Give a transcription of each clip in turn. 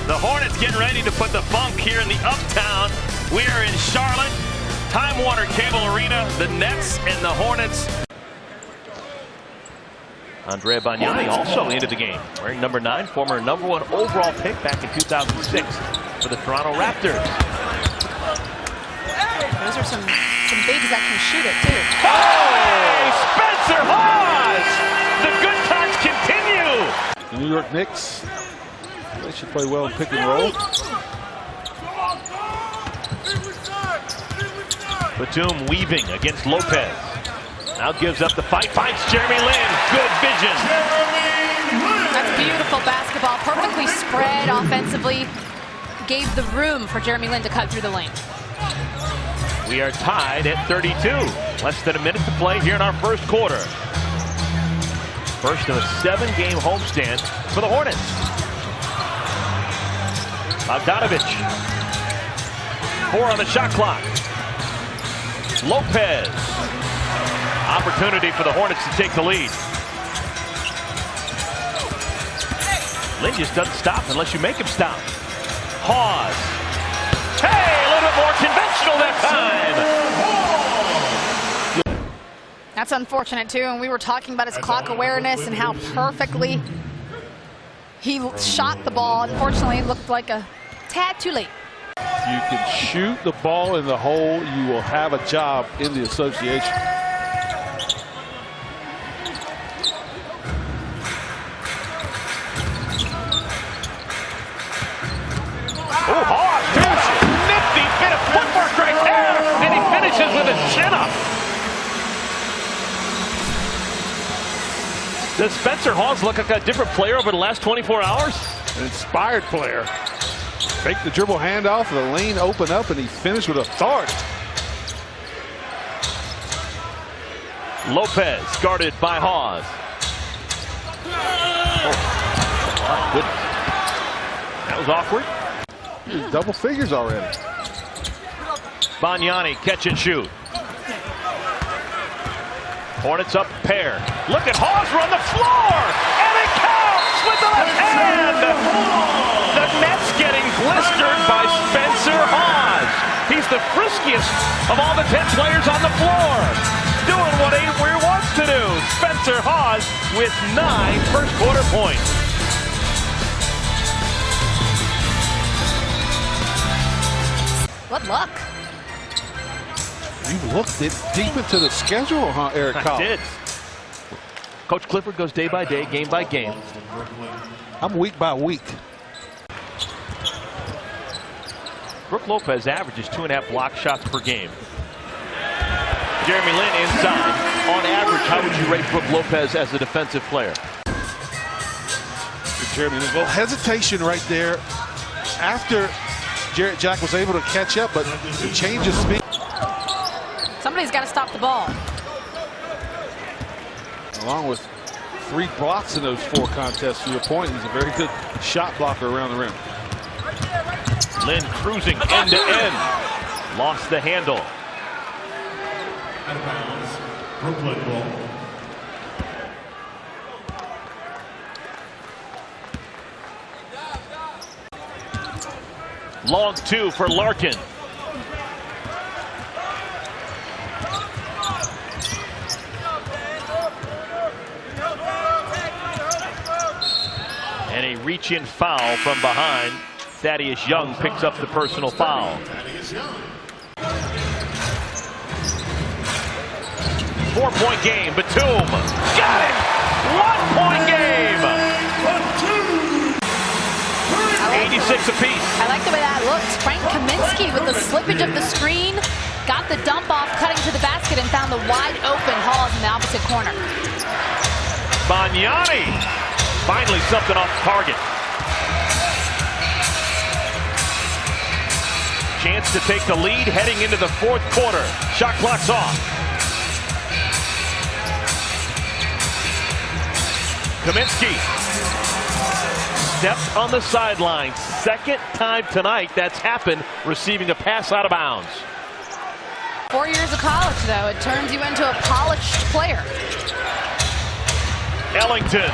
The Hornets getting ready to put the funk here in the Uptown. We are in Charlotte, Time Warner Cable Arena, the Nets and the Hornets. Andrea Bargnani also into the game, wearing number 9, former #1 overall pick back in 2006 for the Toronto Raptors. Those are some bigs that can shoot it too. Hey, Spencer Hawes! The good times continue. The New York Knicks, they should play well in pick and roll. Batum weaving against Lopez. Now gives up the fight, finds Jeremy Lin. Good vision. That's beautiful basketball, perfectly spread offensively. Gave the room for Jeremy Lin to cut through the lane. We are tied at 32. Less than a minute to play here in our first quarter. First of a 7-game homestand for the Hornets. Bogdanovich. 4 on the shot clock. Lopez. Opportunity for the Hornets to take the lead. Lin just doesn't stop unless you make him stop. Hawes. Hey, a little bit more conventional that time. That's unfortunate too, and we were talking about his clock awareness and how perfectly he shot the ball. Unfortunately, it looked like a tad too late. If you can shoot the ball in the hole, you will have a job in the association. Oh, Hawes, nifty bit of footwork right there, and he finishes with a chin-up. Does Spencer Hawes look like a different player over the last 24 hours? An inspired player. Fake the dribble handoff, the lane open up, and he finished with authority. Lopez guarded by Hawes. Oh, my goodness. That was awkward. Double figures already. Bargnani catch and shoot. Hornets up pair. Look at Hawes run the floor, and it counts with the left hand. The Nets getting blistered by Spencer Hawes. He's the friskiest of all the 10 players on the floor, doing what Avery wants to do. Spencer Hawes with 9 first quarter points. What luck. You looked it deep into the schedule, huh, Eric? I did. Coach Clifford goes day by day, game by game. I'm week by week. Brook Lopez averages 2.5 block shots per game. Jeremy Lin inside. On average, how would you rate Brook Lopez as a defensive player? Jeremy Lin, well, hesitation right there after Jarrett Jack was able to catch up, but the change of speed. Somebody's got to stop the ball. Along with 3 blocks in those 4 contests, to your point, he's a very good shot blocker around the rim. Lin cruising end to end. Lost the handle. Out of bounds. Brooklyn ball. Long 2 for Larkin. And a reach-in foul from behind. Thaddeus Young picks up the personal foul. 4-point game. Batum got it. 1-point game. 86 apiece. I like the way that looked. Frank Kaminsky with the slippage of the screen, got the dump off, cutting to the basket, and found the wide open Hawes in the opposite corner. Bargnani finally something off target. Chance to take the lead heading into the 4th quarter. Shot clock's off. Kaminsky steps on the sideline. 2nd time tonight that's happened, receiving a pass out of bounds. 4 years of college, though, it turns you into a polished player. Ellington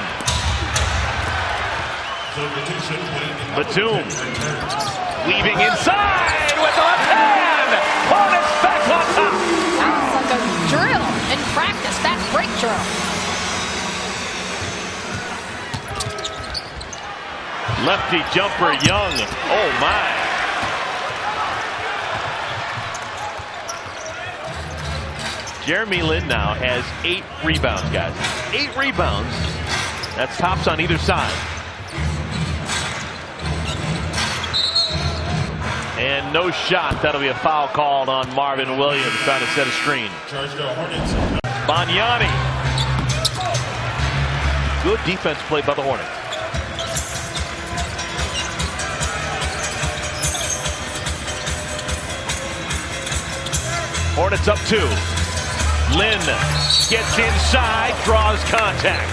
Batum weaving inside with the left hand. Hornets back on top. Sounds like a drill in practice, fast break drill. Lefty jumper Young. Oh my. Jeremy Lin now has 8 rebounds, guys. 8 rebounds. That's tops on either side. And no shot. That'll be a foul called on Marvin Williams trying to set a screen. Banyani. Good defense played by the Hornets. Hornets up 2. Lin gets inside, draws contact.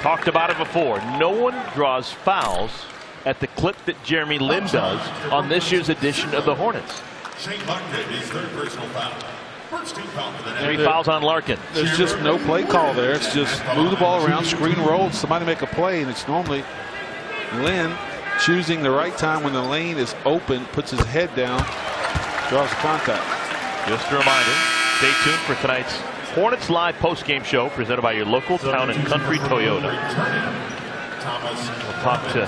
Talked about it before. No one draws fouls at the clip that Jeremy Lin does on this year's edition of the Hornets. 3 fouls on Larkin. There's just no play call there. It's just move the ball around, screen roll, somebody make a play, and it's normally Lin choosing the right time when the lane is open, puts his head down, draws the contact. Just a reminder, stay tuned for tonight's Hornets Live postgame show presented by your local Town and Country Toyota. We'll talk to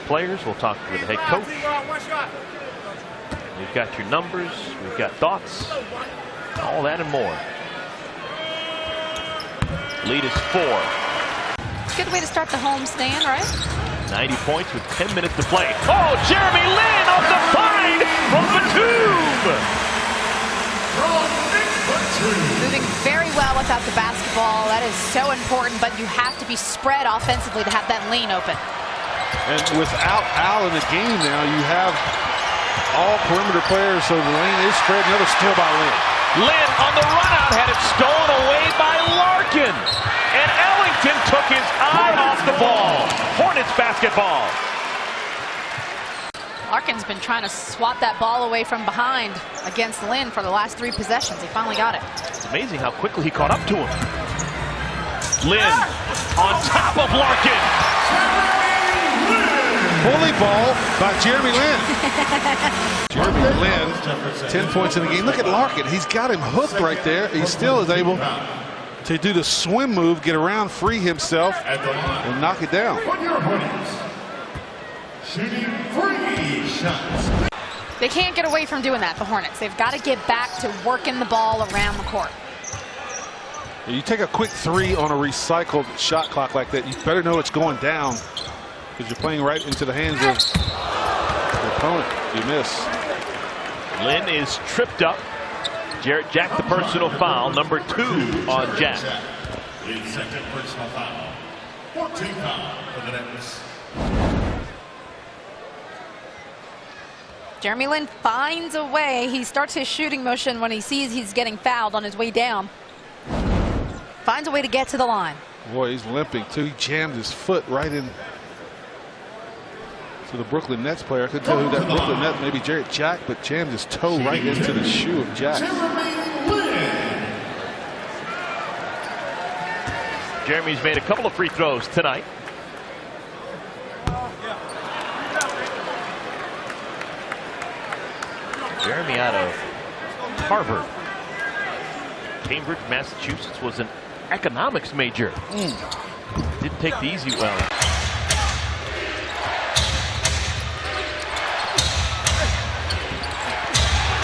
players, we'll talk to the head coach. We've got your numbers, we've got thoughts, all that and more. Lead is 4. Good way to start the home stand, right? 90 points with 10 minutes to play. Oh, Jeremy Lin off the find from Batum! Moving very well without the basketball. That is so important, but you have to be spread offensively to have that lane open. And without Al in the game now, you have all perimeter players, so the lane is spread. Another steal by Lin. Lin on the run out had it stolen away by Larkin. And Ellington took his eye off the ball. Hornets basketball. Larkin's been trying to swat that ball away from behind against Lin for the last 3 possessions. He finally got it. It's amazing how quickly he caught up to him. Lin on top of Larkin. Bully ball by Jeremy Lin. Jeremy Lin, 10 points in the game. Look at Larkin. He's got him hooked right there. He still is able to do the swim move, get around, free himself, and knock it down. They can't get away from doing that, the Hornets. They've got to get back to working the ball around the court. You take a quick 3 on a recycled shot clock like that, you better know it's going down because you're playing right into the hands of your opponent. You miss. Lin is tripped up. Jarrett Jack the personal foul, number 2 on Jack. The second personal foul. 14 foul for the Nets. Jeremy Lin finds a way. He starts his shooting motion when he sees he's getting fouled on his way down. Finds a way to get to the line. Boy, he's limping too. He jammed his foot right in to the Brooklyn Nets player. I couldn't tell who that Brooklyn Nets, maybe Jarrett Jack, but jammed his toe right into the shoe of Jack. Jeremy's made a couple of free throws tonight. Jeremy out of Harvard. Cambridge, Massachusetts, was an economics major. Didn't take the easy well.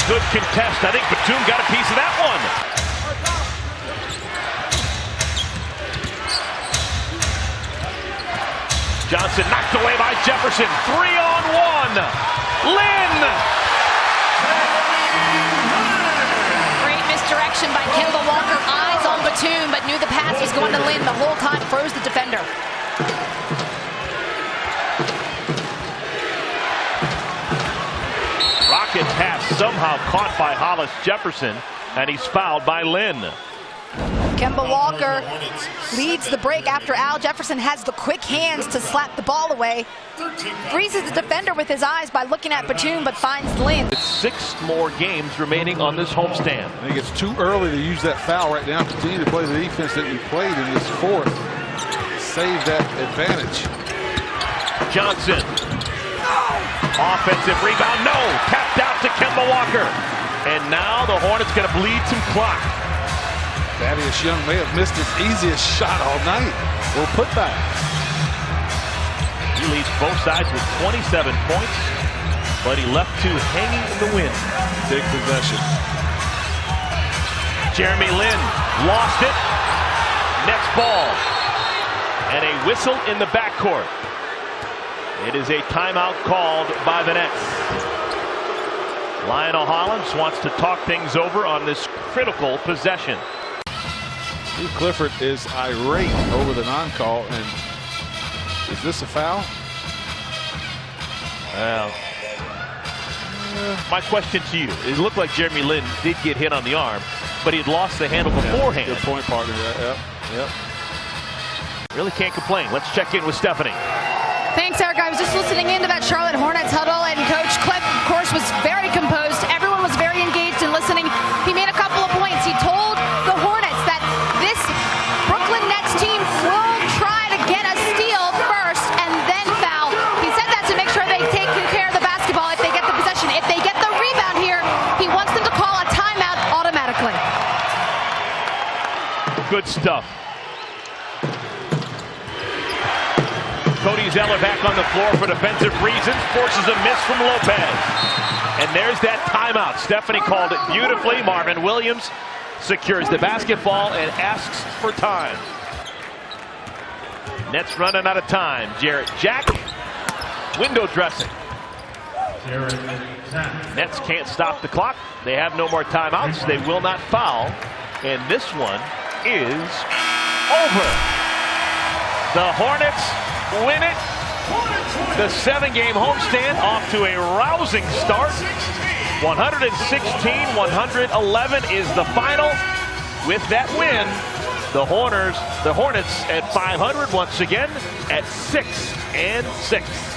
Good contest. I think Batum got a piece of that one. Johnson knocked away by Jefferson. 3-on-1. Lin. Great misdirection by Kemba Walker. Eyes on Batum, but knew the pass was going to Lin the whole time. Froze the defender. Rocket pass somehow caught by Hollis Jefferson, and he's fouled by Lin. Kemba Walker leads the break after Al Jefferson has the quick hands to slap the ball away. Freezes the defender with his eyes by looking at Batum, but finds Lin. It's 6 more games remaining on this homestand. I think it's too early to use that foul right now. Continue to play the defense that we played in this fourth. save that advantage. Johnson. Offensive rebound, no. Tapped out to Kemba Walker. And now the Hornets going to bleed some clock. Thaddeus Young may have missed his easiest shot all night. We'll put back. He leads both sides with 27 points, but he left two hanging in the wind. Big possession. Jeremy Lin lost it. Nets ball. And a whistle in the backcourt. It is a timeout called by the Nets. Lionel Hollins wants to talk things over on this critical possession. Steve Clifford is irate over the non-call, and is this a foul? Well, my question to you, it looked like Jeremy Lin did get hit on the arm, but he'd lost the handle beforehand. Good point, partner. Yep. Really can't complain. Let's check in with Stephanie. Thanks, Eric. I was just listening into that Charlotte Hornets huddle, and Coach Cliff, of course, was very composed. Everyone was very engaged in listening. He made a couple of points. He told the Hornets that this Brooklyn Nets team will try to get a steal first and then foul. He said that to make sure they take care of the basketball if they get the possession. If they get the rebound here, he wants them to call a timeout automatically. Good stuff. Cody Zeller back on the floor for defensive reasons, forces a miss from Lopez. And there's that timeout. Stephanie called it beautifully. Marvin Williams secures the basketball and asks for time. Nets running out of time. Jarrett Jack, window dressing. Nets can't stop the clock. They have no more timeouts. They will not foul. And this one is over. The Hornets win it. The 7-game homestand off to a rousing start. 116-111 is the final. With that win, the Hornets at 500 once again at 6-6.